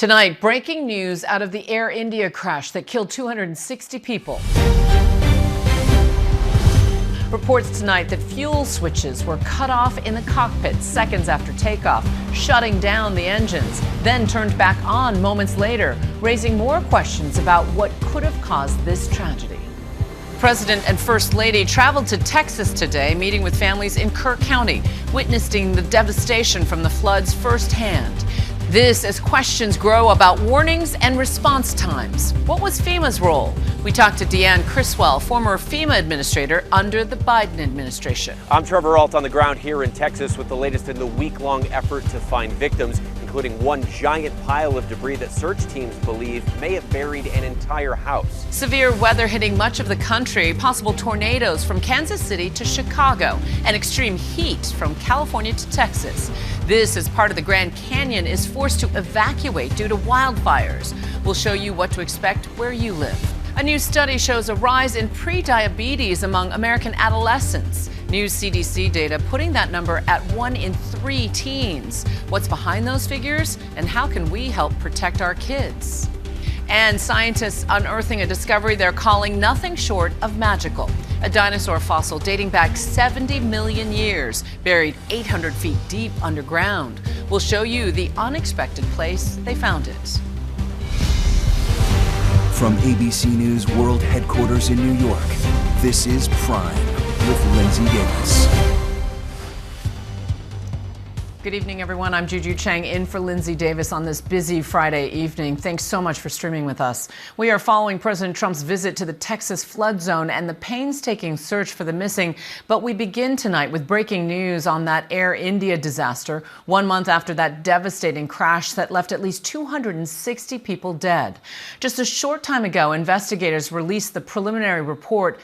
Tonight, breaking news out of the Air India crash that killed 260 people. Reports tonight that fuel switches were cut off in the cockpit seconds after takeoff, shutting down the engines, then turned back on moments later, raising more questions about what could have caused this tragedy. President and First Lady traveled to Texas today, meeting with families in Kerr County, witnessing the devastation from the floods firsthand. This as questions grow about warnings and response times. What was FEMA's role? We talked to Deanne Criswell, former FEMA administrator under the Biden administration. I'm Trevor Alt on the ground here in Texas with the latest in the week-long effort to find victims, including one giant pile of debris that search teams believe may have buried an entire house. Severe weather hitting much of the country, possible tornadoes from Kansas City to Chicago, and extreme heat from California to Texas. This as part of the Grand Canyon is forced to evacuate due to wildfires. We'll show you what to expect where you live. A new study shows a rise in prediabetes among American adolescents. New CDC data putting that number at 1 in 3 teens. What's behind those figures, and how can we help protect our kids? And scientists unearthing a discovery they're calling nothing short of magical. A dinosaur fossil dating back 70 million years, buried 800 feet deep underground. We'll show you the unexpected place they found it. From ABC News World Headquarters in New York, this is Prime with Linsey Davis. Good evening, everyone. I'm Juju Chang in for Linsey Davis on this busy Friday evening. Thanks so much for streaming with us. We are following President Trump's visit to the Texas flood zone and the painstaking search for the missing. But we begin tonight with breaking news on that Air India disaster, 1 month after that devastating crash that left at least 260 people dead. Just a short time ago, investigators released the preliminary report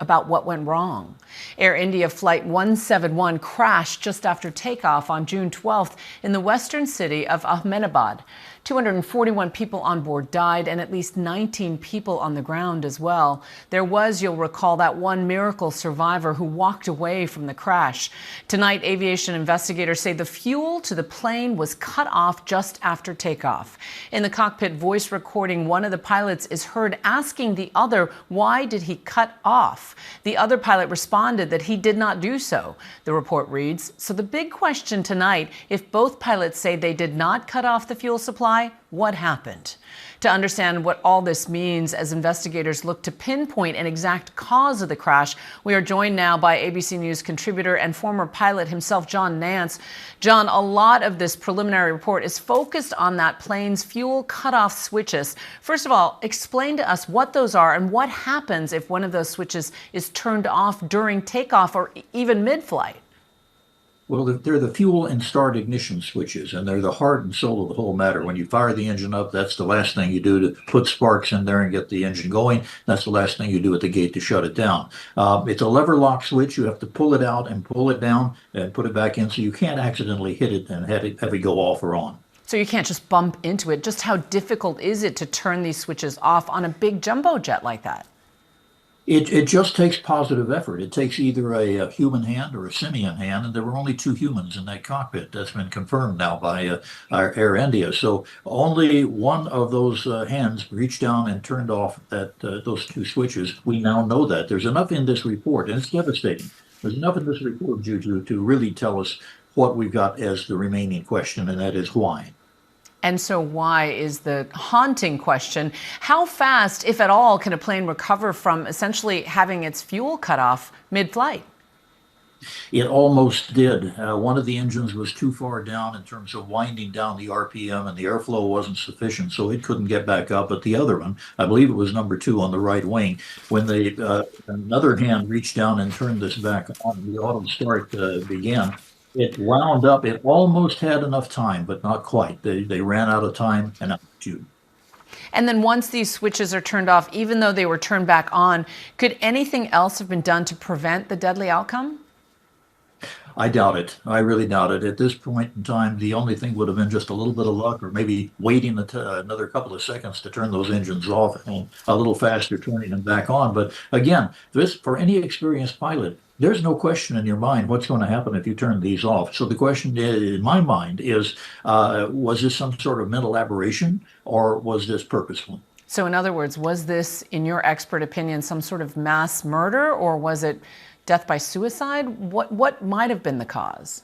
about what went wrong. Air India Flight 171 crashed just after takeoff on June 12th in the western city of Ahmedabad. 241 people on board died and at least 19 people on the ground as well. There was, you'll recall, that one miracle survivor who walked away from the crash. Tonight, aviation investigators say the fuel to the plane was cut off just after takeoff. In the cockpit voice recording, one of the pilots is heard asking the other, why did he cut off? The other pilot responded that he did not do so. The report reads, so the big question tonight, if both pilots say they did not cut off the fuel supply, what happened? To understand what all this means as investigators look to pinpoint an exact cause of the crash, we are joined now by ABC News contributor and former pilot himself, John Nance. John, a lot of this preliminary report is focused on that plane's fuel cutoff switches. First of all, explain to us what those are and what happens if one of those switches is turned off during takeoff or even mid-flight. Well, they're the fuel and start ignition switches, and they're the heart and soul of the whole matter. When you fire the engine up, that's the last thing you do to put sparks in there and get the engine going. That's the last thing you do at the gate to shut it down. It's a lever lock switch. You have to pull it out and pull it down and put it back in, so you can't accidentally hit it and have it go off or on. So you can't just bump into it. Just how difficult is it to turn these switches off on a big jumbo jet like that? It just takes positive effort. It takes either a human hand or a simian hand, and there were only 2 humans in that cockpit. That's been confirmed now by our Air India. So only one of those hands reached down and turned off those 2 switches. We now know that. There's enough in this report, and it's devastating. There's enough in this report, Juju, to really tell us what we've got as the remaining question, and that is why. And so why is the haunting question. How fast, if at all, can a plane recover from essentially having its fuel cut off mid-flight? It almost did. One of the engines was too far down in terms of winding down the RPM, and the airflow wasn't sufficient, so it couldn't get back up. But the other one, I believe it was number 2 on the right wing, when another hand reached down and turned this back on, the auto start began. It wound up. It almost had enough time, but not quite. They ran out of time and out of tube. And then once these switches are turned off, even though they were turned back on, could anything else have been done to prevent the deadly outcome? I doubt it. I really doubt it. At this point in time, the only thing would have been just a little bit of luck, or maybe waiting another couple of seconds to turn those engines off and a little faster turning them back on. But again, this, for any experienced pilot, there's no question in your mind what's going to happen if you turn these off. So the question in my mind is, was this some sort of mental aberration or was this purposeful? So in other words, was this, in your expert opinion, some sort of mass murder, or was it death by suicide? What might have been the cause?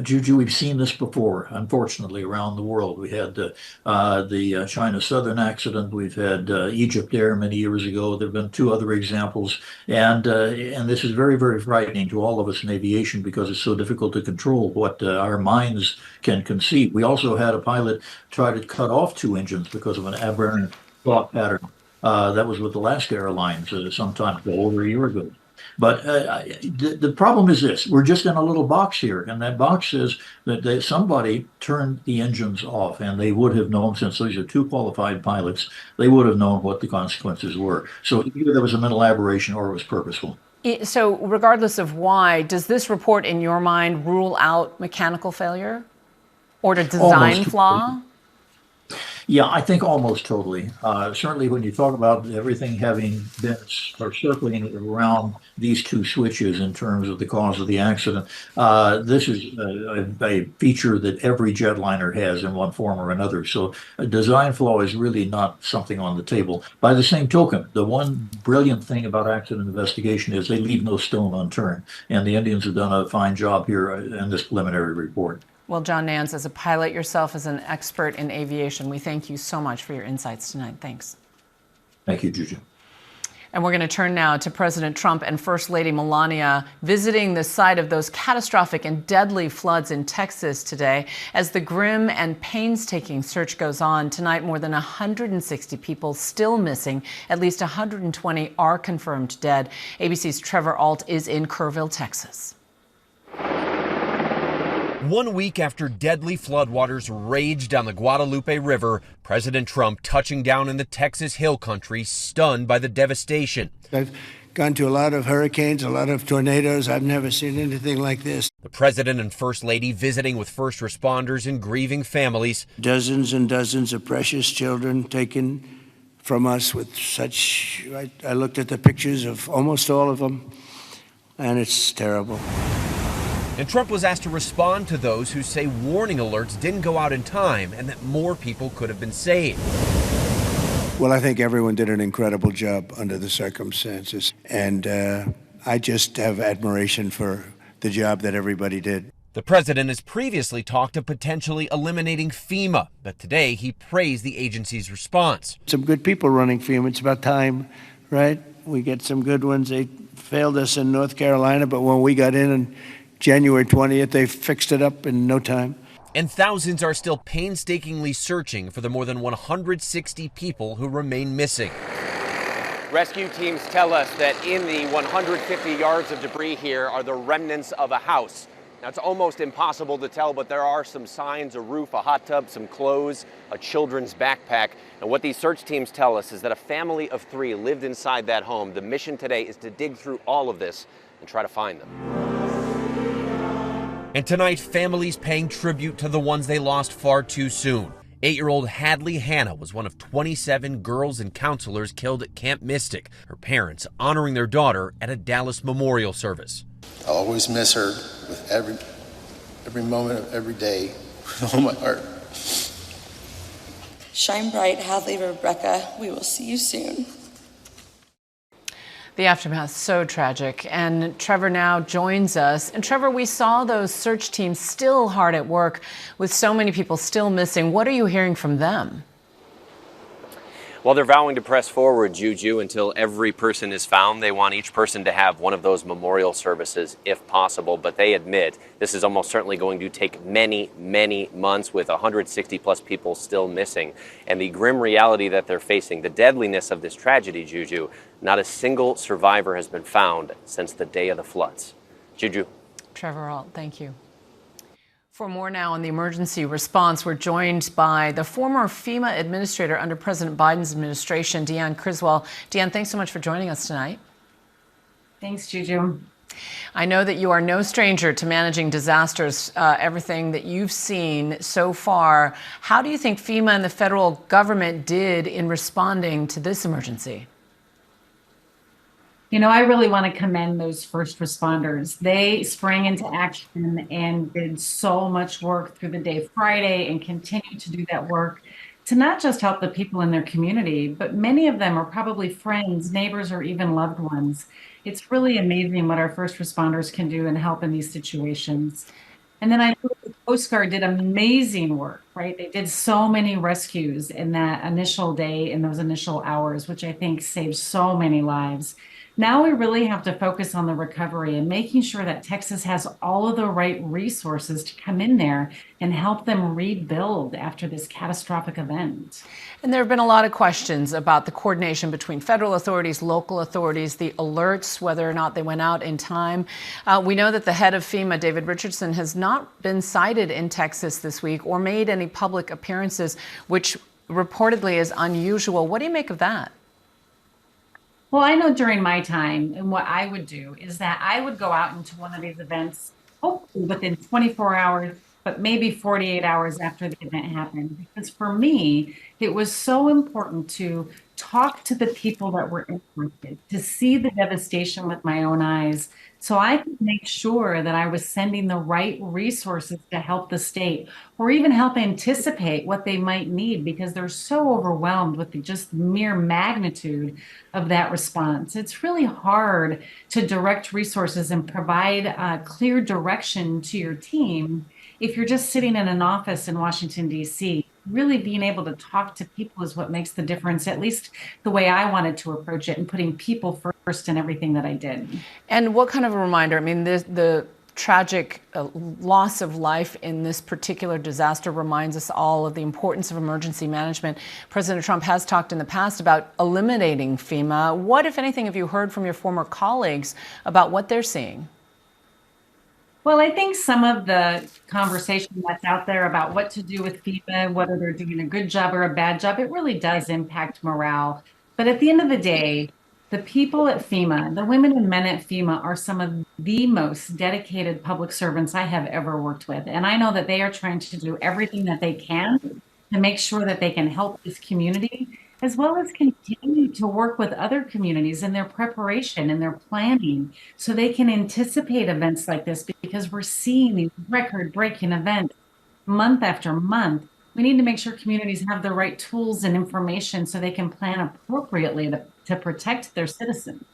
Juju, we've seen this before, unfortunately, around the world. We had the China Southern accident. We've had Egypt Air many years ago. There have been two other examples. And this is very, very frightening to all of us in aviation because it's so difficult to control what our minds can conceive. We also had a pilot try to cut off two engines because of an aberrant thought pattern. That was with Alaska Airlines sometime ago, over a year ago. But the problem is this: we're just in a little box here, and that box says that somebody turned the engines off, and they would have known, since these are two qualified pilots, they would have known what the consequences were. So either there was a mental aberration or it was purposeful. So regardless of why, does this report, in your mind, rule out mechanical failure or a design flaw? Yeah, I think almost totally. Certainly when you talk about everything having been or circling around these two switches in terms of the cause of the accident, this is a feature that every jetliner has in one form or another. So a design flaw is really not something on the table. By the same token, the one brilliant thing about accident investigation is they leave no stone unturned. And the Indians have done a fine job here in this preliminary report. Well, John Nance, as a pilot yourself, as an expert in aviation, we thank you so much for your insights tonight. Thanks. Thank you, Juju. And we're going to turn now to President Trump and First Lady Melania visiting the site of those catastrophic and deadly floods in Texas today. As the grim and painstaking search goes on, tonight more than 160 people still missing. At least 120 are confirmed dead. ABC's Trevor Ault is in Kerrville, Texas. 1 week after deadly floodwaters raged down the Guadalupe River, President Trump touching down in the Texas Hill Country, stunned by the devastation. I've gone to a lot of hurricanes, a lot of tornadoes. I've never seen anything like this. The president and first lady visiting with first responders and grieving families. Dozens and dozens of precious children taken from us with such... I looked at the pictures of almost all of them, and it's terrible. And Trump was asked to respond to those who say warning alerts didn't go out in time and that more people could have been saved. Well, I think everyone did an incredible job under the circumstances. And I just have admiration for the job that everybody did. The president has previously talked of potentially eliminating FEMA, but today he praised the agency's response. Some good people running FEMA. It's about time, right? We get some good ones. They failed us in North Carolina, but when we got in and January 20th, they fixed it up in no time. And thousands are still painstakingly searching for the more than 160 people who remain missing. Rescue teams tell us that in the 150 yards of debris here are the remnants of a house. Now, it's almost impossible to tell, but there are some signs: a roof, a hot tub, some clothes, a children's backpack. And what these search teams tell us is that a family of 3 lived inside that home. The mission today is to dig through all of this and try to find them. And tonight, families paying tribute to the ones they lost far too soon. 8-year-old Hadley Hannah was one of 27 girls and counselors killed at Camp Mystic. Her parents honoring their daughter at a Dallas memorial service. I'll always miss her with every moment of every day with all my heart. Shine bright, Hadley, Rebecca. We will see you soon. The aftermath, so tragic. And Trevor now joins us. And Trevor, we saw those search teams still hard at work with so many people still missing. What are you hearing from them? Well, they're vowing to press forward, Juju, until every person is found. They want each person to have one of those memorial services if possible. But they admit this is almost certainly going to take many, many months with 160 plus people still missing. And the grim reality that they're facing, the deadliness of this tragedy, Juju, not a single survivor has been found since the day of the floods. Juju. Trevor Ault, thank you. For more now on the emergency response, we're joined by the former FEMA administrator under President Biden's administration, Deanne Criswell. Deanne, thanks so much for joining us tonight. Thanks, Juju. I know that you are no stranger to managing disasters, everything that you've seen so far. How do you think FEMA and the federal government did in responding to this emergency? I really want to commend those first responders. They sprang into action and did so much work through the day Friday and continue to do that work to not just help the people in their community, but many of them are probably friends, neighbors, or even loved ones. It's really amazing what our first responders can do and help in these situations. And then I know the Coast Guard did amazing work, right? They did so many rescues in that initial day, in those initial hours, which I think saved so many lives. Now we really have to focus on the recovery and making sure that Texas has all of the right resources to come in there and help them rebuild after this catastrophic event. And there have been a lot of questions about the coordination between federal authorities, local authorities, the alerts, whether or not they went out in time. We know that the head of FEMA, David Richardson, has not been cited in Texas this week or made any public appearances, which reportedly is unusual. What do you make of that? Well, I know during my time, and what I would do is that I would go out into one of these events, hopefully within 24 hours, but maybe 48 hours after the event happened. Because for me, it was so important to talk to the people that were impacted, to see the devastation with my own eyes, so I could make sure that I was sending the right resources to help the state or even help anticipate what they might need because they're so overwhelmed with the just mere magnitude of that response. It's really hard to direct resources and provide clear direction to your team if you're just sitting in an office in Washington, D.C. Really being able to talk to people is what makes the difference, at least the way I wanted to approach it and putting people first in everything that I did. And what kind of a reminder? I mean, the tragic loss of life in this particular disaster reminds us all of the importance of emergency management. President Trump has talked in the past about eliminating FEMA. What, if anything, have you heard from your former colleagues about what they're seeing? Well, I think some of the conversation that's out there about what to do with FEMA, whether they're doing a good job or a bad job, it really does impact morale. But at the end of the day, the people at FEMA, the women and men at FEMA are some of the most dedicated public servants I have ever worked with. And I know that they are trying to do everything that they can to make sure that they can help this community, as well as continue to work with other communities in their preparation and their planning so they can anticipate events like this, because we're seeing these record-breaking events month after month. We need to make sure communities have the right tools and information so they can plan appropriately to protect their citizens.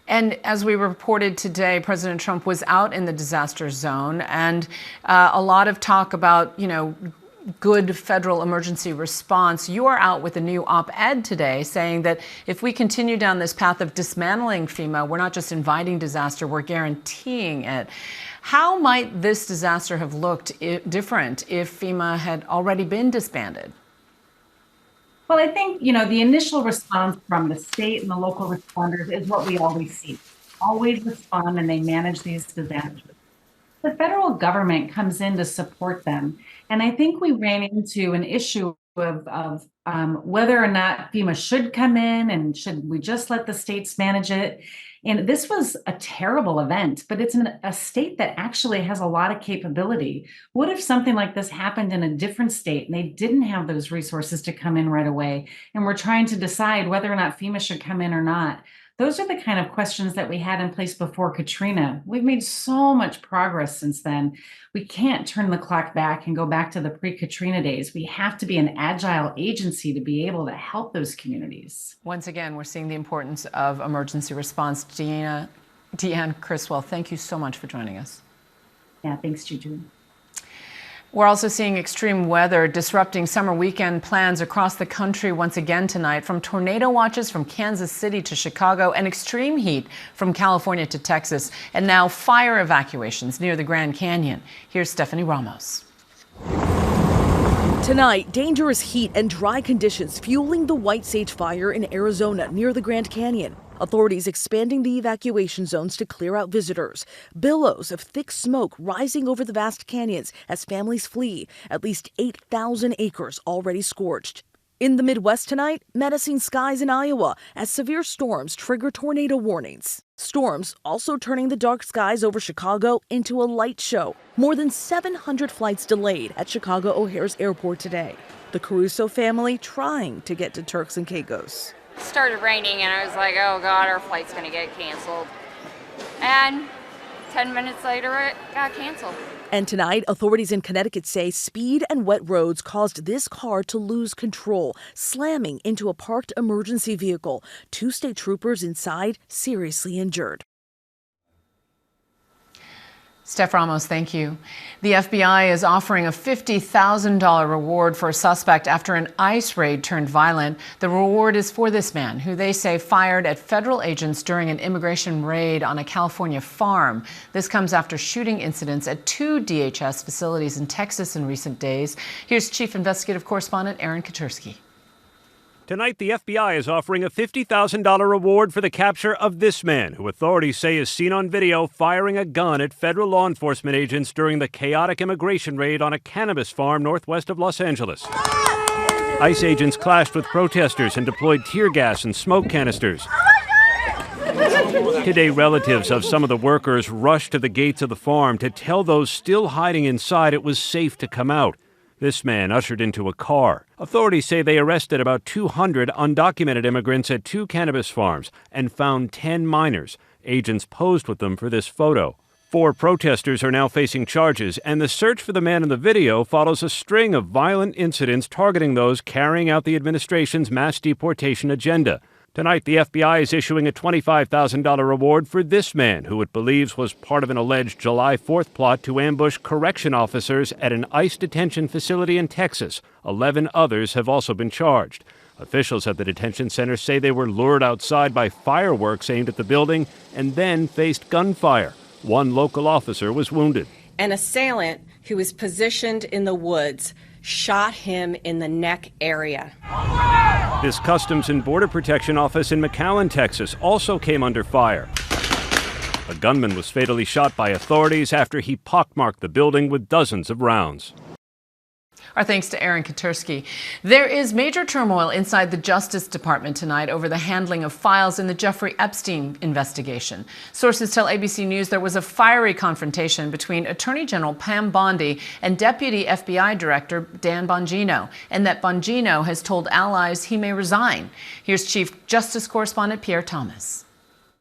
And as we reported today, President Trump was out in the disaster zone, and a lot of talk about, good federal emergency response. You are out with a new op-ed today saying that if we continue down this path of dismantling FEMA, we're not just inviting disaster, we're guaranteeing it. How might this disaster have looked different if FEMA had already been disbanded? Well, I think, the initial response from the state and the local responders is what we always see. Always respond and they manage these disasters. The federal government comes in to support them. And I think we ran into an issue of whether or not FEMA should come in and should we just let the states manage it. And this was a terrible event, but it's a state that actually has a lot of capability. What if something like this happened in a different state and they didn't have those resources to come in right away? And we're trying to decide whether or not FEMA should come in or not. Those are the kind of questions that we had in place before Katrina. We've made so much progress since then. We can't turn the clock back and go back to the pre-Katrina days. We have to be an agile agency to be able to help those communities. Once again, we're seeing the importance of emergency response. Deanne Criswell, thank you so much for joining us. Yeah, thanks, Juju. We're also seeing extreme weather disrupting summer weekend plans across the country once again tonight, from tornado watches from Kansas City to Chicago and extreme heat from California to Texas, and now fire evacuations near the Grand Canyon. Here's Stephanie Ramos. Tonight, dangerous heat and dry conditions fueling the White Sage Fire in Arizona near the Grand Canyon. Authorities expanding the evacuation zones to clear out visitors. Billows of thick smoke rising over the vast canyons as families flee. At least 8,000 acres already scorched. In the Midwest tonight, menacing skies in Iowa as severe storms trigger tornado warnings. Storms also turning the dark skies over Chicago into a light show. More than 700 flights delayed at Chicago O'Hare's airport today. The Caruso family trying to get to Turks and Caicos. It started raining and I was like, oh God, our flight's gonna get canceled. And 10 minutes later, it got canceled. And tonight, authorities in Connecticut say speed and wet roads caused this car to lose control, slamming into a parked emergency vehicle. 2 state troopers inside seriously injured. Steph Ramos, thank you. The FBI is offering a $50,000 reward for a suspect after an ICE raid turned violent. The reward is for this man, who they say fired at federal agents during an immigration raid on a California farm. This comes after shooting incidents at 2 DHS facilities in Texas in recent days. Here's Chief Investigative Correspondent Aaron Katursky. Tonight, the FBI is offering a $50,000 reward for the capture of this man, who authorities say is seen on video firing a gun at federal law enforcement agents during the chaotic immigration raid on a cannabis farm northwest of Los Angeles. ICE agents clashed with protesters and deployed tear gas and smoke canisters. Today, relatives of some of the workers rushed to the gates of the farm to tell those still hiding inside it was safe to come out. This man ushered into a car. Authorities say they arrested about 200 undocumented immigrants at 2 cannabis farms and found 10 minors. Agents posed with them for this photo. 4 protesters are now facing charges, and the search for the man in the video follows a string of violent incidents targeting those carrying out the administration's mass deportation agenda. Tonight, the FBI is issuing a $25,000 reward for this man, who it believes was part of an alleged July 4th plot to ambush correction officers at an ICE detention facility in Texas. 11 others have also been charged. Officials at the detention center say they were lured outside by fireworks aimed at the building and then faced gunfire. 1 local officer was wounded. An assailant who was positioned in the woods shot him in the neck area. This Customs and Border Protection office in McAllen, Texas, also came under fire. A gunman was fatally shot by authorities after he pockmarked the building with dozens of rounds. Our thanks to Aaron Katursky. There is major turmoil inside the Justice Department tonight over the handling of files in the Jeffrey Epstein investigation. Sources tell ABC News there was a fiery confrontation between Attorney General Pam Bondi and Deputy FBI Director Dan Bongino, and that Bongino has told allies he may resign. Here's Chief Justice Correspondent Pierre Thomas.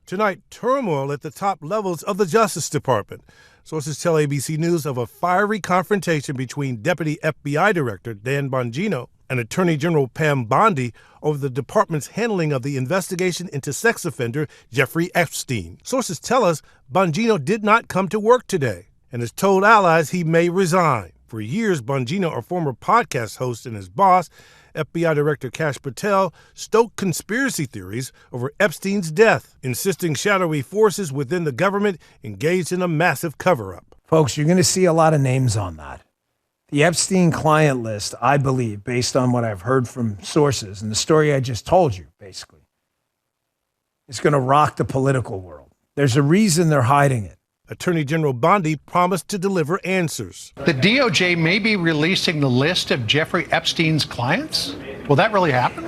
Tonight, turmoil at the top levels of the Justice Department. Sources tell ABC News of a fiery confrontation between Deputy FBI Director Dan Bongino and Attorney General Pam Bondi over the department's handling of the investigation into sex offender Jeffrey Epstein. Sources tell us Bongino did not come to work today and has told allies he may resign. For years, Bongino, a former podcast host, and his boss, FBI Director Kash Patel, stoked conspiracy theories over Epstein's death, insisting shadowy forces within the government engaged in a massive cover-up. Folks, you're going to see a lot of names on that. The Epstein client list, I believe, based on what I've heard from sources and the story I just told you, basically, is going to rock the political world. There's a reason they're hiding it. Attorney General Bondi promised to deliver answers. The DOJ may be releasing the list of Jeffrey Epstein's clients. Will that really happen?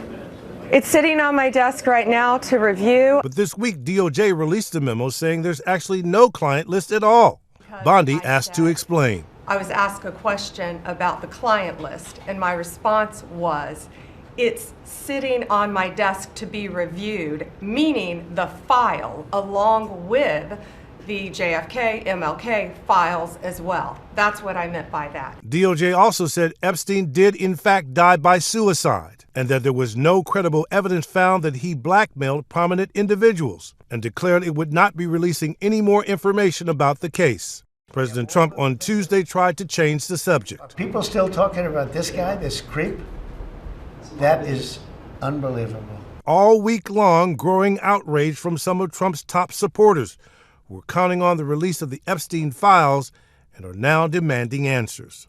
It's sitting on my desk right now to review. But this week, DOJ released a memo saying there's actually no client list at all. Bondi asked to explain. I was asked a question about the client list, and my response was, it's sitting on my desk to be reviewed, meaning the file along with the JFK, MLK files as well. That's what I meant by that. DOJ also said Epstein did in fact die by suicide and that there was no credible evidence found that he blackmailed prominent individuals, and declared it would not be releasing any more information about the case. President Trump on Tuesday tried to change the subject. People still talking about this guy, this creep? That is unbelievable. All week long, growing outrage from some of Trump's top supporters, who were counting on the release of the Epstein files and are now demanding answers.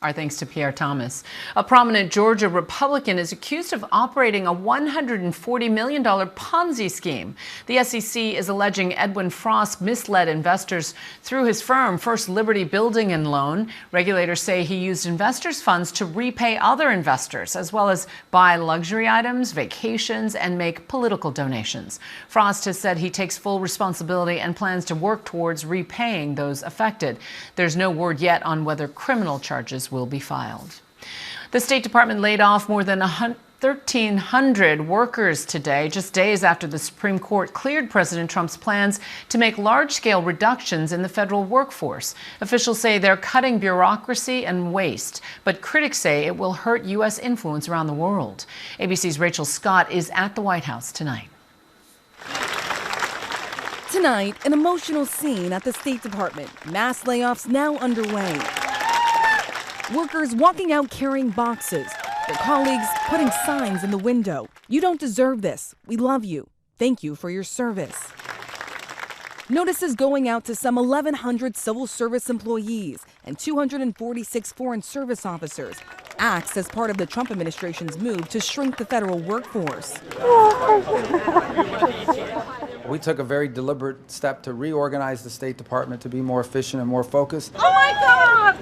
Our thanks to Pierre Thomas. A prominent Georgia Republican is accused of operating a $140 million Ponzi scheme. The SEC is alleging Edwin Frost misled investors through his firm, First Liberty Building and Loan. Regulators say he used investors' funds to repay other investors, as well as buy luxury items, vacations, and make political donations. Frost has said he takes full responsibility and plans to work towards repaying those affected. There's no word yet on whether criminal charges will be filed. The State Department laid off more than 1,300 workers today, just days after the Supreme Court cleared President Trump's plans to make large-scale reductions in the federal workforce. Officials say they're cutting bureaucracy and waste, but critics say it will hurt U.S. influence around the world. ABC's Rachel Scott is at the White House tonight. Tonight, an emotional scene at the State Department. Mass layoffs now underway. Workers walking out carrying boxes. Their colleagues putting signs in the window. You don't deserve this. We love you. Thank you for your service. Notices going out to some 1,100 civil service employees and 246 foreign service officers. Acts as part of the Trump administration's move to shrink the federal workforce. We took a very deliberate step to reorganize the State Department to be more efficient and more focused. Oh my God!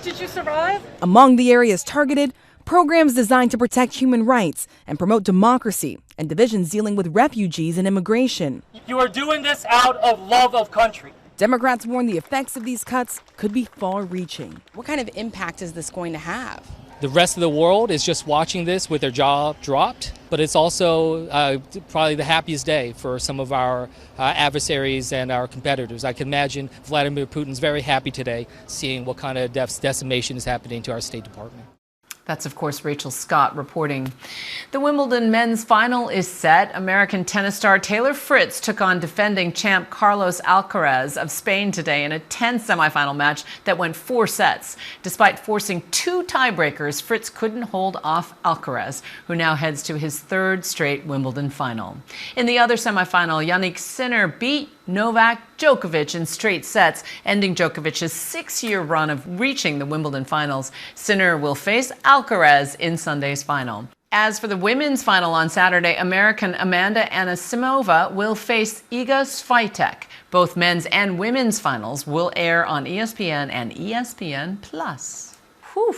Did you survive? Among the areas targeted, programs designed to protect human rights and promote democracy, and divisions dealing with refugees and immigration. You are doing this out of love of country. Democrats warn the effects of these cuts could be far-reaching. What kind of impact is this going to have? The rest of the world is just watching this with their jaw dropped, but it's also probably the happiest day for some of our adversaries and our competitors. I can imagine Vladimir Putin's very happy today seeing what kind of decimation is happening to our State Department. That's, of course, Rachel Scott reporting. The Wimbledon men's final is set. American tennis star Taylor Fritz took on defending champ Carlos Alcaraz of Spain today in a tense semifinal match that went 4 sets. Despite forcing 2 tiebreakers, Fritz couldn't hold off Alcaraz, who now heads to his 3rd straight Wimbledon final. In the other semifinal, Jannik Sinner beat Novak Djokovic in straight sets, ending Djokovic's 6-year run of reaching the Wimbledon finals. Sinner will face Alcaraz in Sunday's final. As for the women's final on Saturday, American Amanda Anisimova will face Iga Swiatek. Both men's and women's finals will air on ESPN and ESPN+. Whew.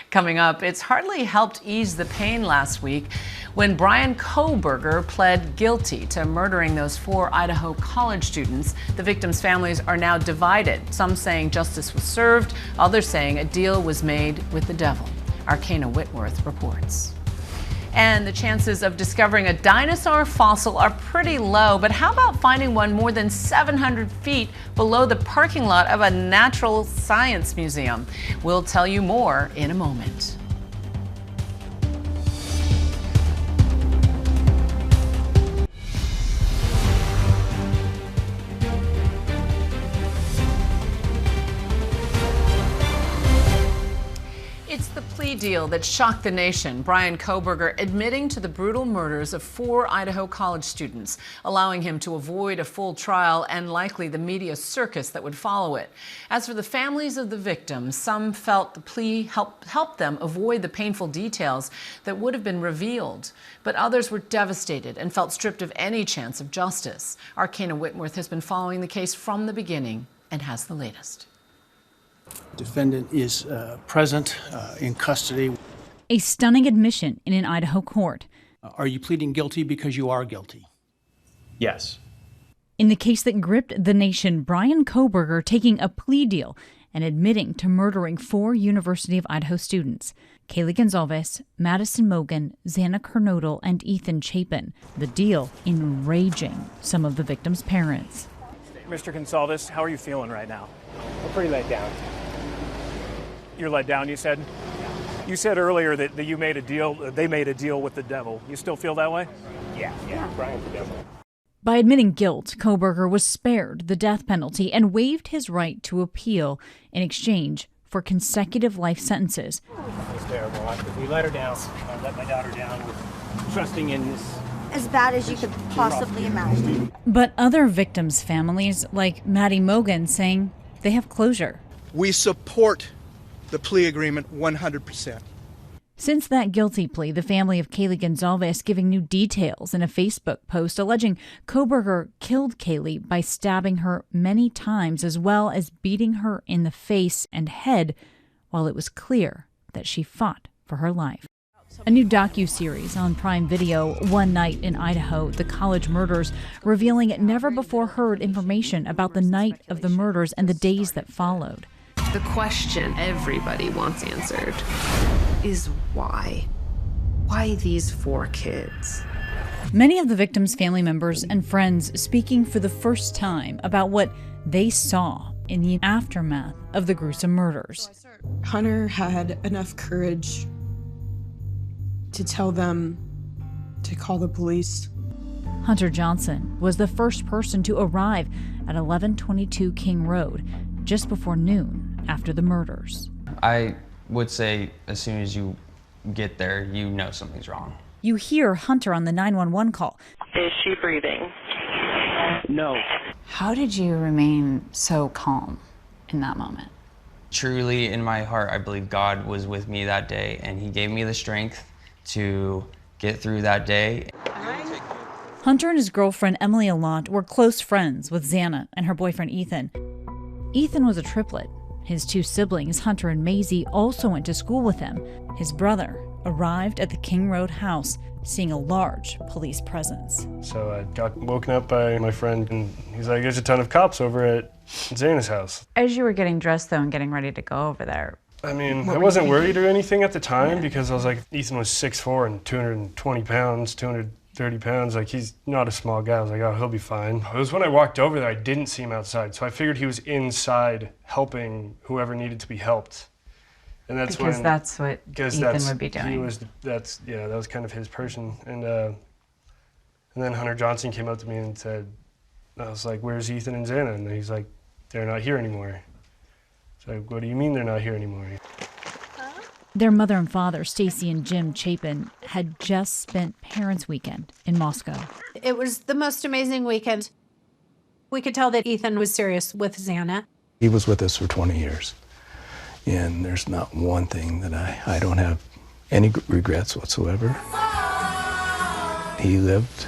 Coming up, it's hardly helped ease the pain last week when Brian Kohberger pled guilty to murdering those 4 Idaho college students. The victims' families are now divided, some saying justice was served, others saying a deal was made with the devil. Arcana Whitworth reports. And the chances of discovering a dinosaur fossil are pretty low, but how about finding one more than 700 feet below the parking lot of a natural science museum? We'll tell you more in a moment. It's the plea deal that shocked the nation. Brian Kohberger admitting to the brutal murders of 4 Idaho college students, allowing him to avoid a full trial and likely the media circus that would follow it. As for the families of the victims, some felt the plea helped them avoid the painful details that would have been revealed. But others were devastated and felt stripped of any chance of justice. Arcana Whitworth has been following the case from the beginning and has the latest. Defendant is present in custody. A stunning admission in an Idaho court. Are you pleading guilty because you are guilty? Yes. In the case that gripped the nation, Brian Kohberger taking a plea deal and admitting to murdering 4 University of Idaho students. Kaylee Gonzalez, Madison Mogan, Xana Kernodle, and Ethan Chapin. The deal enraging some of the victims' parents. Mr. Gonzalez, how are you feeling right now? I'm pretty let down. You're let down, you said? You said earlier that you made a deal, they made a deal with the devil. You still feel that way? Yeah, Brian's the devil. By admitting guilt, Kohberger was spared the death penalty and waived his right to appeal in exchange for consecutive life sentences. It was terrible. We let her down. I let my daughter down with trusting in this. As bad as you could possibly imagine. But other victims' families, like Maddie Mogan, saying they have closure. We support the plea agreement 100%. Since that guilty plea, the family of Kaylee Gonzalez giving new details in a Facebook post alleging Kohberger killed Kaylee by stabbing her many times as well as beating her in the face and head while it was clear that she fought for her life. A new docuseries on Prime Video, One Night in Idaho, the college murders, revealing never-before-heard information about the night of the murders and the days that followed. The question everybody wants answered. is why. Why these 4 kids? Many of the victims' family members and friends speaking for the first time about what they saw in the aftermath of the gruesome murders. Hunter had enough courage to tell them to call the police. Hunter Johnson was the first person to arrive at 1122 King Road just before noon after the murders. I would say as soon as you get there, you know something's wrong. You hear Hunter on the 911 call. Is she breathing? No. How did you remain so calm in that moment? Truly, in my heart, I believe God was with me that day, and he gave me the strength to get through that day. Hunter and his girlfriend, Emily Allant, were close friends with Xana and her boyfriend, Ethan. Ethan was a triplet. His 2 siblings, Hunter and Maisie, also went to school with him. His brother arrived at the King Road house, seeing a large police presence. So I got woken up by my friend, and he's like, there's a ton of cops over at Xana's house. As you were getting dressed, though, and getting ready to go over there, I mean, I wasn't worried or anything at the time because I was like, Ethan was 6'4" and 220 pounds, 230 pounds. Like, he's not a small guy. I was like, oh, he'll be fine. It was when I walked over there, I didn't see him outside. So I figured he was inside helping whoever needed to be helped. And that's because when, that's what Ethan would be doing. That was kind of his person. And then Hunter Johnson came up to me and said, I was like, where's Ethan and Xana? And he's like, they're not here anymore. So what do you mean they're not here anymore? Their mother and father, Stacy and Jim Chapin, had just spent Parents' Weekend in Moscow. It was the most amazing weekend. We could tell that Ethan was serious with Xana. He was with us for 20 years. And there's not one thing that I don't have any regrets whatsoever. He lived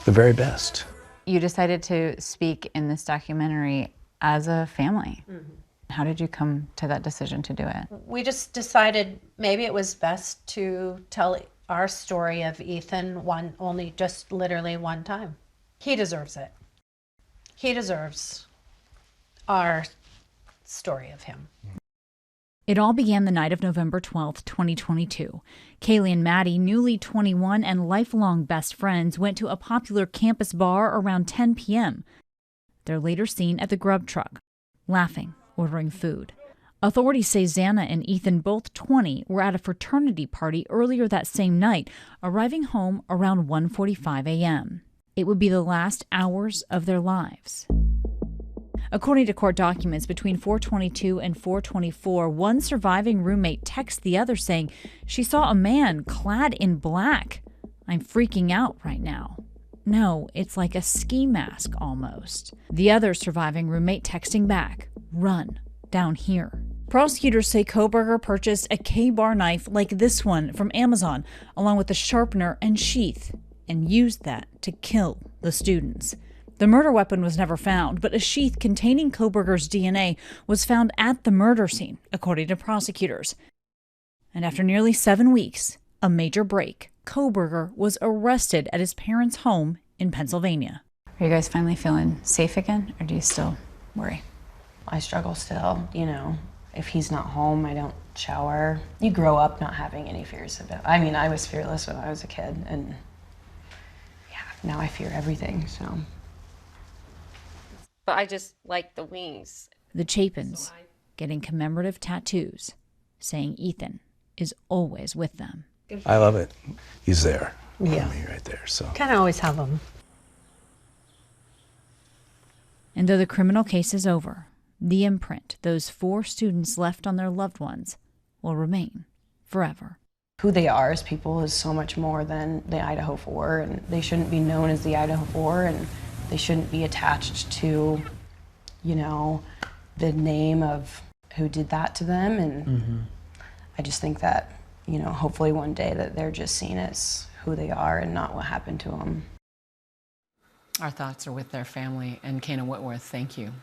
the very best. you decided to speak in this documentary as a family. Mm-hmm. How did you come to that decision to do it? We just decided maybe it was best to tell our story of Ethan literally one time. He deserves it. He deserves our story of him. It all began the night of November 12th, 2022. Kaylee and Maddie, newly 21 and lifelong best friends, went to a popular campus bar around 10 p.m. They're later seen at the grub truck, laughing, ordering food. Authorities say Xana and Ethan, both 20, were at a fraternity party earlier that same night, arriving home around 1:45 a.m. It would be the last hours of their lives. According to court documents, between 4:22 and 4:24, one surviving roommate texted the other saying she saw a man clad in black. "I'm freaking out right now." No, it's like a ski mask almost. The other surviving roommate texting back, "Run, down here." Prosecutors say Kohberger purchased a K-bar knife like this one from Amazon, along with a sharpener and sheath, and used that to kill the students. The murder weapon was never found, but a sheath containing Kohberger's DNA was found at the murder scene, according to prosecutors. And after nearly 7 weeks, a major break, Kohberger was arrested at his parents' home in Pennsylvania. Are you guys finally feeling safe again, or do you still worry? I struggle still, If he's not home, I don't shower. You grow up not having any fears of it. I mean, I was fearless when I was a kid, and now I fear everything, so. But I just like the wings. The Chapins getting commemorative tattoos saying Ethan is always with them. I love it. He's there. Yeah. For me right there. So Kind of always have him. And though the criminal case is over, the imprint those 4 students left on their loved ones will remain forever. Who they are as people is so much more than the Idaho 4, and they shouldn't be known as the Idaho 4, and they shouldn't be attached to, the name of who did that to them. And I just think that, hopefully one day that they're just seen as who they are and not what happened to them. Our thoughts are with their family. And Kana Whitworth, thank you.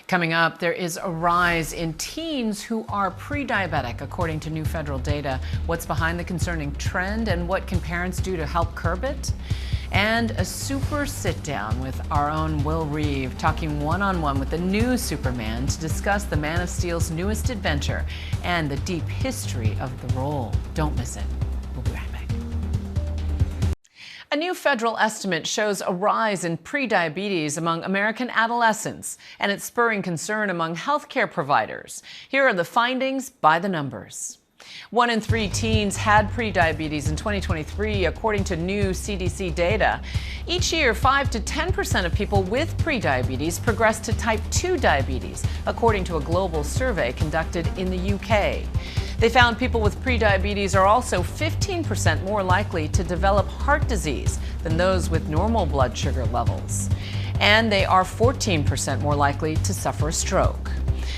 Coming up, there is a rise in teens who are pre-diabetic, according to new federal data. What's behind the concerning trend, and what can parents do to help curb it? And a super sit-down with our own Will Reeve, talking one-on-one with the new Superman to discuss the Man of Steel's newest adventure and the deep history of the role. Don't miss it. We'll be right back. A new federal estimate shows a rise in prediabetes among American adolescents, and it's spurring concern among healthcare providers. Here are the findings by the numbers. 1 in 3 teens had prediabetes in 2023, according to new CDC data. Each year, 5 to 10% of people with prediabetes progress to type 2 diabetes, according to a global survey conducted in the UK. They found people with prediabetes are also 15% more likely to develop heart disease than those with normal blood sugar levels. And they are 14% more likely to suffer a stroke.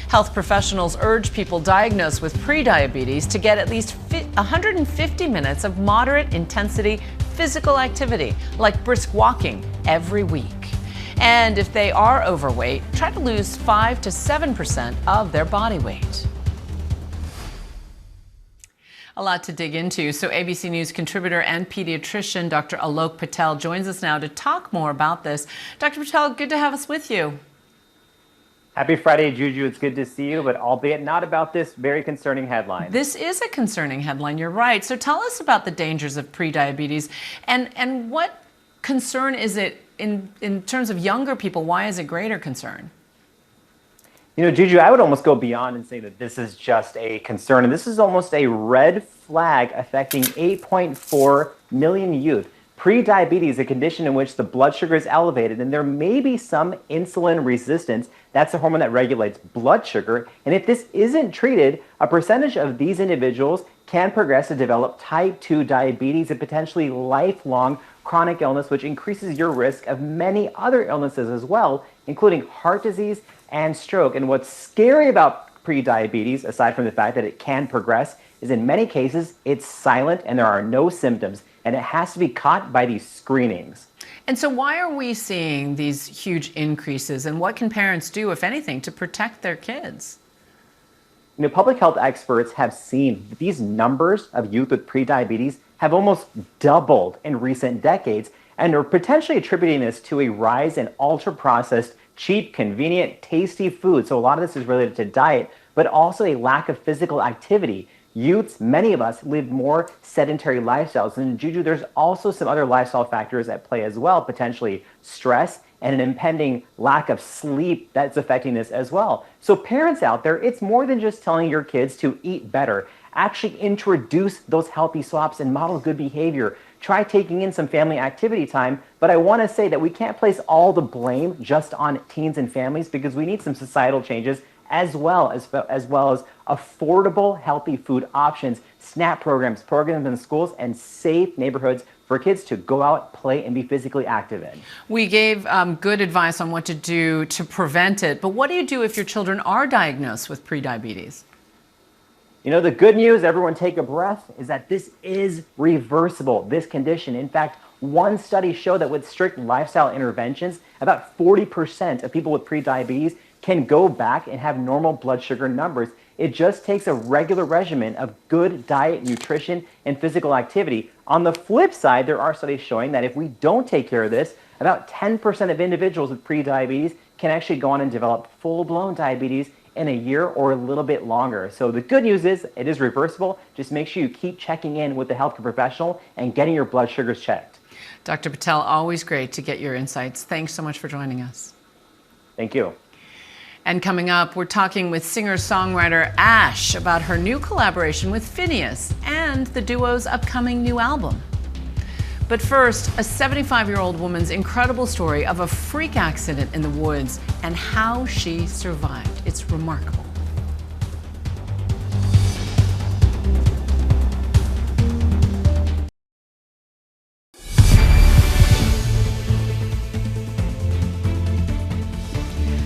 Health professionals urge people diagnosed with prediabetes to get at least 150 minutes of moderate intensity physical activity, like brisk walking, every week. And if they are overweight, try to lose 5 to 7% of their body weight. A lot to dig into. So ABC News contributor and pediatrician Dr. Alok Patel joins us now to talk more about this. Dr. Patel, good to have us with you. Happy Friday, Juju. It's good to see you, but albeit not about this very concerning headline. This is a concerning headline, you're right. So tell us about the dangers of prediabetes and what concern is it in terms of younger people? Why is it greater concern? You know, Juju, I would almost go beyond and say that this is just a concern, and this is almost a red flag affecting 8.4 million youth. Prediabetes, a condition in which the blood sugar is elevated, and there may be some insulin resistance. That's a hormone that regulates blood sugar. And if this isn't treated, a percentage of these individuals can progress to develop type 2 diabetes and potentially lifelong chronic illness, which increases your risk of many other illnesses as well, including heart disease and stroke. And what's scary about prediabetes, aside from the fact that it can progress, is in many cases it's silent and there are no symptoms. And it has to be caught by these screenings. And so why are we seeing these huge increases, and what can parents do, if anything, to protect their kids? You know, public health experts have seen that these numbers of youth with prediabetes have almost doubled in recent decades, and are potentially attributing this to a rise in ultra-processed, cheap, convenient, tasty food. So a lot of this is related to diet, but also a lack of physical activity. Youths, many of us, live more sedentary lifestyles. And Juju, there's also some other lifestyle factors at play as well, potentially stress and an impending lack of sleep that's affecting this as well. So parents out there, it's more than just telling your kids to eat better. Actually introduce those healthy swaps and model good behavior. Try taking in some family activity time. But I want to say that we can't place all the blame just on teens and families, because we need some societal changes as well as affordable, healthy food options, SNAP programs in schools, and safe neighborhoods for kids to go out, play, and be physically active in. We gave good advice on what to do to prevent it, but what do you do if your children are diagnosed with prediabetes? You know, the good news, everyone take a breath, is that this is reversible, this condition. In fact, one study showed that with strict lifestyle interventions, about 40% of people with prediabetes can go back and have normal blood sugar numbers. It just takes a regular regimen of good diet, nutrition, and physical activity. On the flip side, there are studies showing that if we don't take care of this, about 10% of individuals with prediabetes can actually go on and develop full-blown diabetes in a year or a little bit longer. So the good news is it is reversible. Just make sure you keep checking in with the healthcare professional and getting your blood sugars checked. Dr. Patel, always great to get your insights. Thanks so much for joining us. Thank you. And coming up, we're talking with singer-songwriter Ashe about her new collaboration with Finneas and the duo's upcoming new album. But first, a 75-year-old woman's incredible story of a freak accident in the woods and how she survived. It's remarkable.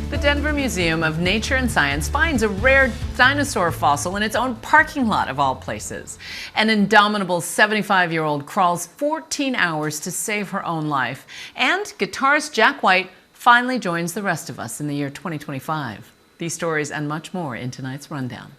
The Denver Museum of Nature and Science finds a rare dinosaur fossil in its own parking lot of all places. An indomitable 75-year-old crawls 14 hours to save her own life. And guitarist Jack White finally joins the rest of us in the year 2025. These stories and much more in tonight's Rundown.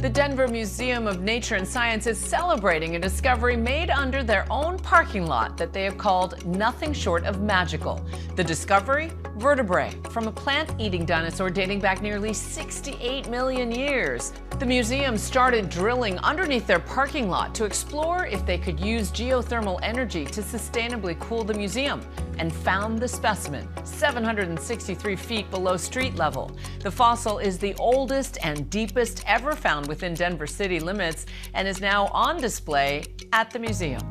The Denver Museum of Nature and Science is celebrating a discovery made under their own parking lot that they have called nothing short of magical. The discovery? Vertebrae from a plant-eating dinosaur dating back nearly 68 million years. The museum started drilling underneath their parking lot to explore if they could use geothermal energy to sustainably cool the museum, and found the specimen 763 feet below street level. The fossil is the oldest and deepest ever found within Denver city limits and is now on display at the museum.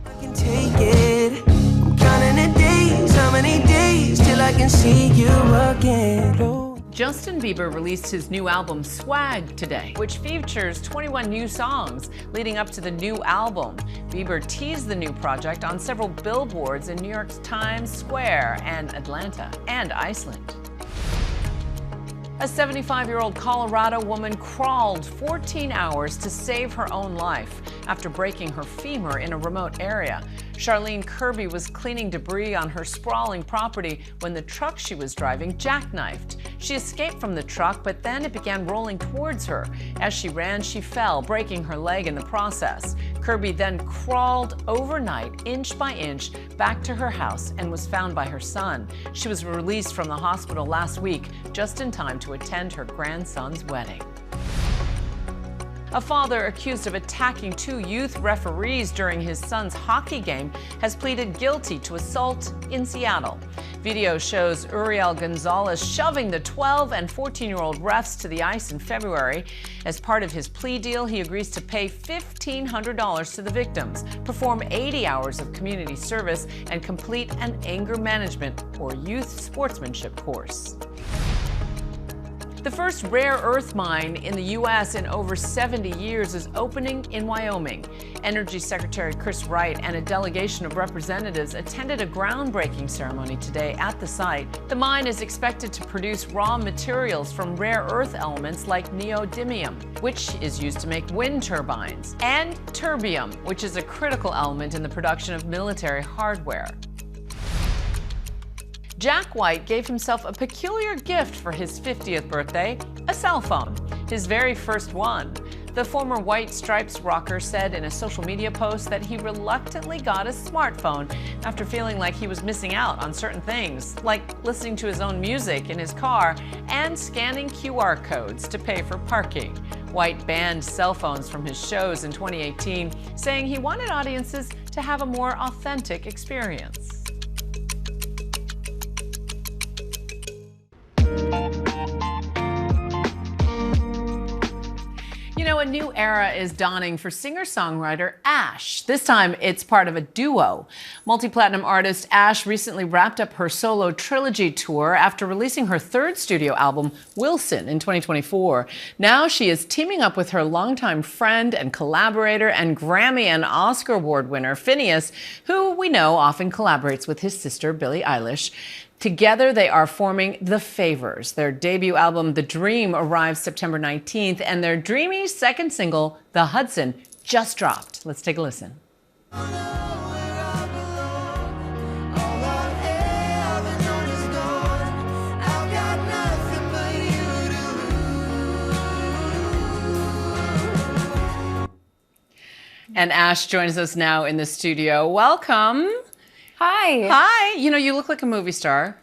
I can take it. I'm counting the days, how many days till I can see you again. Oh. Justin Bieber released his new album Swag today, which features 21 new songs leading up to the new album. Bieber teased the new project on several billboards in New York's Times Square and Atlanta and Iceland. A 75-year-old Colorado woman crawled 14 hours to save her own life after breaking her femur in a remote area. Charlene Kirby was cleaning debris on her sprawling property when the truck she was driving jackknifed. She escaped from the truck, but then it began rolling towards her. As she ran, she fell, breaking her leg in the process. Kirby then crawled overnight, inch by inch, back to her house and was found by her son. She was released from the hospital last week, just in time to attend her grandson's wedding. A father accused of attacking two youth referees during his son's hockey game has pleaded guilty to assault in Seattle. Video shows Uriel Gonzalez shoving the 12 and 14-year-old refs to the ice in February. As part of his plea deal, he agrees to pay $1,500 to the victims, perform 80 hours of community service, and complete an anger management or youth sportsmanship course. The first rare earth mine in the U.S. in over 70 years is opening in Wyoming. Energy Secretary Chris Wright and a delegation of representatives attended a groundbreaking ceremony today at the site. The mine is expected to produce raw materials from rare earth elements like neodymium, which is used to make wind turbines, and terbium, which is a critical element in the production of military hardware. Jack White gave himself a peculiar gift for his 50th birthday, a cell phone, his very first one. The former White Stripes rocker said in a social media post that he reluctantly got a smartphone after feeling like he was missing out on certain things, like listening to his own music in his car and scanning QR codes to pay for parking. White banned cell phones from his shows in 2018, saying he wanted audiences to have a more authentic experience. You know, a new era is dawning for singer-songwriter Ashe. This time, it's part of a duo. Multi-platinum artist Ashe recently wrapped up her solo trilogy tour after releasing her third studio album, Wilson, in 2024. Now she is teaming up with her longtime friend and collaborator and Grammy and Oscar Award winner, Finneas, who we know often collaborates with his sister, Billie Eilish. Together, they are forming The Favors. Their debut album, The Dream, arrives September 19th, and their dreamy second single, The Hudson, just dropped. Let's take a listen. And Ashe joins us now in the studio. Welcome. Hi. Hi. You know, you look like a movie star.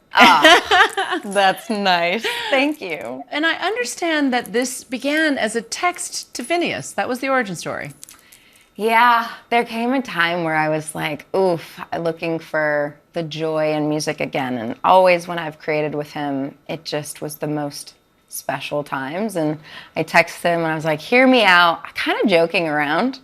That's nice. Thank you. And I understand that this began as a text to Finneas. That was the origin story. Yeah, there came a time where I was like, oof, looking for the joy in music again. And always when I've created with him, it just was the most special times. And I texted him and I was like, hear me out, kind of joking around.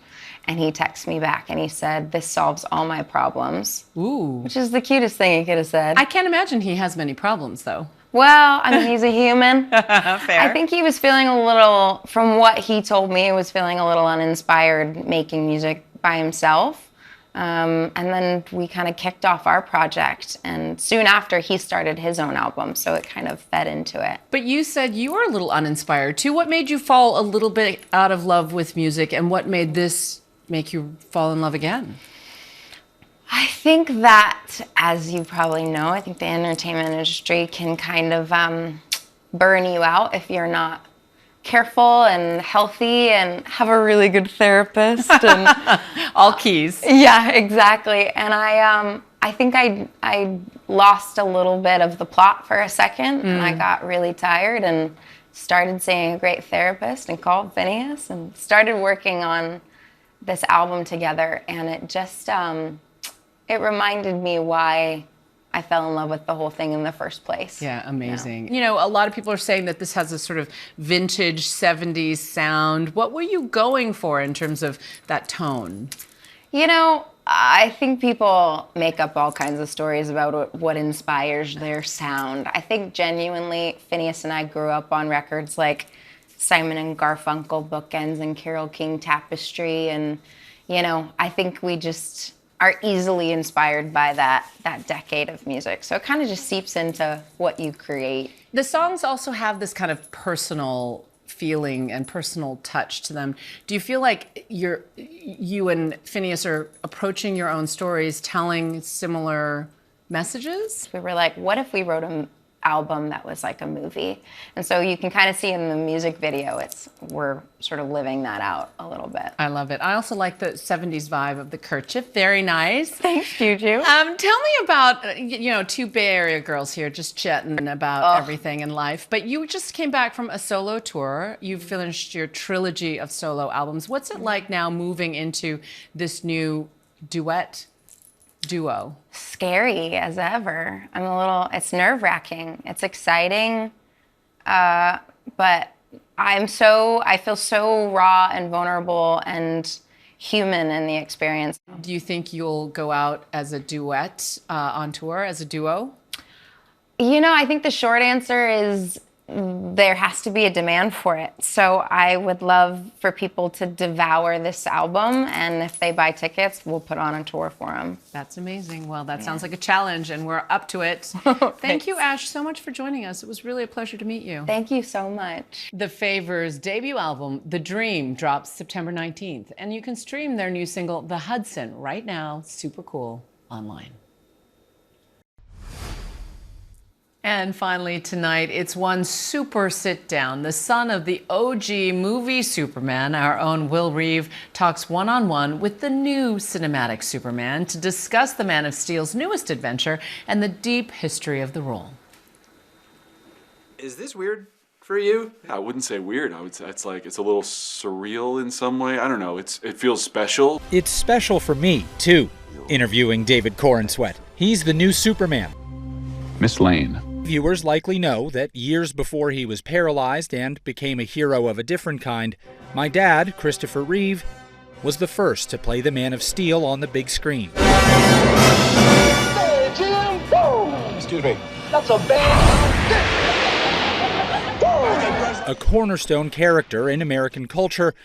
And he texted me back and he said, this solves all my problems. Ooh. Which is the cutest thing he could have said. I can't imagine he has many problems, though. Well, I mean, he's a human. Fair. I think he was feeling a little, from what he told me, he was feeling a little uninspired making music by himself. And then we kind of kicked off our project. And soon after, he started his own album. So it kind of fed into it. But you said you were a little uninspired, too. What made you fall a little bit out of love with music? And what made this make you fall in love again? I think that, as you probably know, I think the entertainment industry can kind of burn you out if you're not careful and healthy and have a really good therapist. And all keys. Yeah, exactly. And I think I lost a little bit of the plot for a second, and I got really tired and started seeing a great therapist and called Finneas and started working on this album together. And it just, it reminded me why I fell in love with the whole thing in the first place. Yeah, amazing. You know, a lot of people are saying that this has a sort of vintage 70s sound. What were you going for in terms of that tone? You know, I think people make up all kinds of stories about what inspires their sound. I think genuinely, Finneas and I grew up on records like Simon and Garfunkel, Bookends, and Carole King, Tapestry. And, you know, I think we just are easily inspired by that decade of music. So it kind of just seeps into what you create. The songs also have this kind of personal feeling and personal touch to them. Do you feel like you and Finneas are approaching your own stories, telling similar messages? We were like, what if we wrote an album that was like a movie? And so you can kind of see in the music video, we're sort of living that out a little bit. I love it. I also like the 70s vibe of the kerchief. Very nice. Thanks, Juju. Tell me about, you know, two Bay Area girls here just chatting about everything in life. But you just came back from a solo tour. You've finished your trilogy of solo albums. What's it like now moving into this new duo? Scary as ever. It's nerve-wracking. It's exciting, but I feel so raw and vulnerable and human in the experience. Do you think you'll go out as a duet on tour, as a duo? You know, I think the short answer is there has to be a demand for it. So I would love for people to devour this album, and if they buy tickets, we'll put on a tour for them. That's amazing. Well, that sounds like a challenge, and we're up to it. Thank you, Ashe, so much for joining us. It was really a pleasure to meet you. Thank you so much. The Favors' debut album, The Dream, drops September 19th, and you can stream their new single, The Hudson, right now, super cool, online. And finally tonight, it's one super sit-down. The son of the OG movie Superman, our own Will Reeve, talks one-on-one with the new cinematic Superman to discuss the Man of Steel's newest adventure and the deep history of the role. Is this weird for you? I wouldn't say weird. I would say it's a little surreal in some way. I don't know. It feels special. It's special for me, too, interviewing David Corenswet. He's the new Superman. Miss Lane. Viewers likely know that years before he was paralyzed and became a hero of a different kind, my dad, Christopher Reeve, was the first to play the Man of Steel on the big screen. Hey, Jim! Whoa! Excuse me. That's a bad... A cornerstone character in American culture,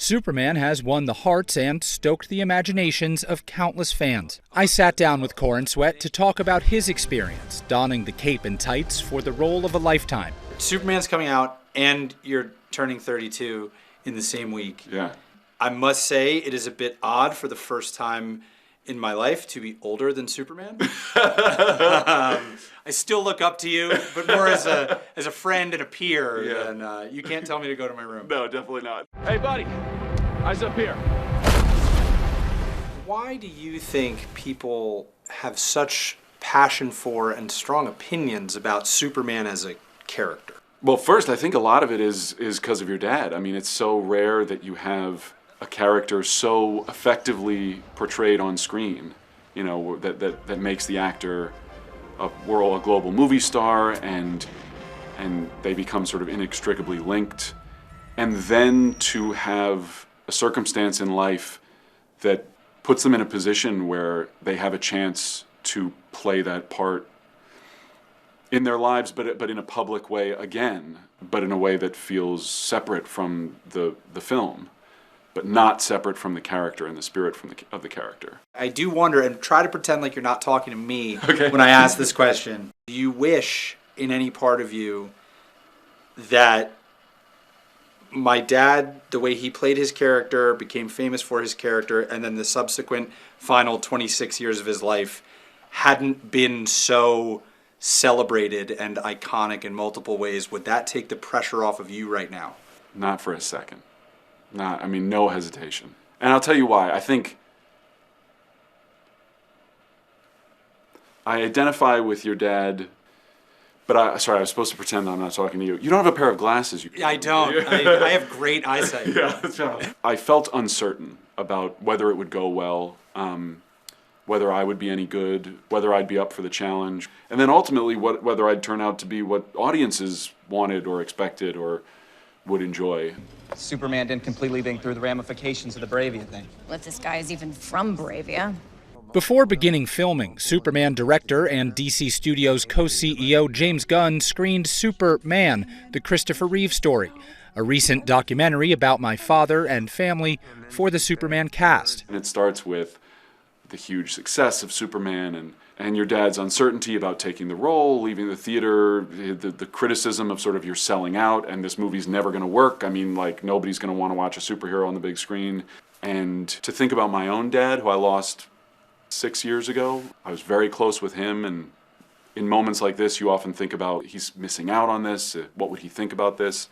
Superman has won the hearts and stoked the imaginations of countless fans. I sat down with Corenswet to talk about his experience donning the cape and tights for the role of a lifetime. Superman's coming out, and you're turning 32 in the same week. Yeah. I must say, it is a bit odd for the first time in my life to be older than Superman. I still look up to you, but more as a friend and a peer than you can't tell me to go to my room. No, definitely not. Hey, buddy. Eyes up here. Why do you think people have such passion for and strong opinions about Superman as a character? Well, first, I think a lot of it is because of your dad. I mean, it's so rare that you have a character so effectively portrayed on screen, you know, that makes the actor a global movie star, and they become sort of inextricably linked. And then to have a circumstance in life that puts them in a position where they have a chance to play that part in their lives, but in a public way again, but in a way that feels separate from the film, but not separate from the character and the spirit of the character. I do wonder, and try to pretend like you're not talking to me when I ask this question. Do you wish in any part of you that my dad, the way he played his character, became famous for his character, and then the subsequent final 26 years of his life hadn't been so celebrated and iconic in multiple ways? Would that take the pressure off of you right now? Not for a second. No hesitation. And I'll tell you why. I think I identify with your dad, but I was supposed to pretend I'm not talking to you. You don't have a pair of glasses. I don't. I have great eyesight. Yeah. I felt uncertain about whether it would go well, whether I would be any good, whether I'd be up for the challenge, and then ultimately whether I'd turn out to be what audiences wanted or expected or would enjoy. Superman didn't completely think through the ramifications of the Bravia thing. If this guy is even from Bravia. Before beginning filming, Superman director and DC Studios co-CEO James Gunn screened Superman, the Christopher Reeve story, a recent documentary about my father and family for the Superman cast. And it starts with the huge success of Superman and your dad's uncertainty about taking the role, leaving the theater, the criticism of sort of you're selling out and this movie's never going to work. Nobody's going to want to watch a superhero on the big screen. And to think about my own dad, who I lost 6 years ago, I was very close with him, and in moments like this, you often think about he's missing out on this. What would he think about this?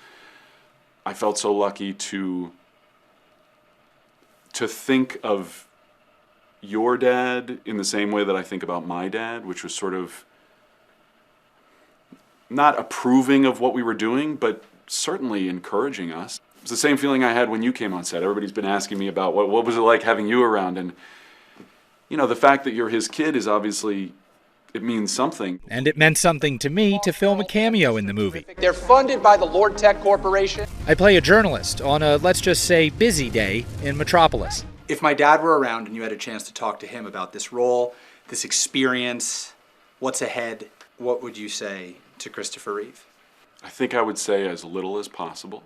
I felt so lucky to think of your dad in the same way that I think about my dad, which was sort of not approving of what we were doing, but certainly encouraging us. It's the same feeling I had when you came on set. Everybody's been asking me about what was it like having you around, and the fact that you're his kid is obviously, it means something. And it meant something to me to film a cameo in the movie. They're funded by the Lord Tech Corporation. I play a journalist on a, let's just say, busy day in Metropolis. If my dad were around and you had a chance to talk to him about this role, this experience, what's ahead, what would you say to Christopher Reeve? I think I would say as little as possible.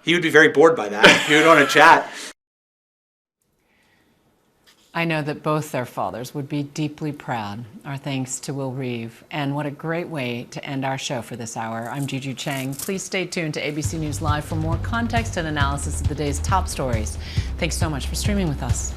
He would be very bored by that. He would want to chat. I know that both their fathers would be deeply proud. Our thanks to Will Reeve. And what a great way to end our show for this hour. I'm Juju Chang. Please stay tuned to ABC News Live for more context and analysis of the day's top stories. Thanks so much for streaming with us.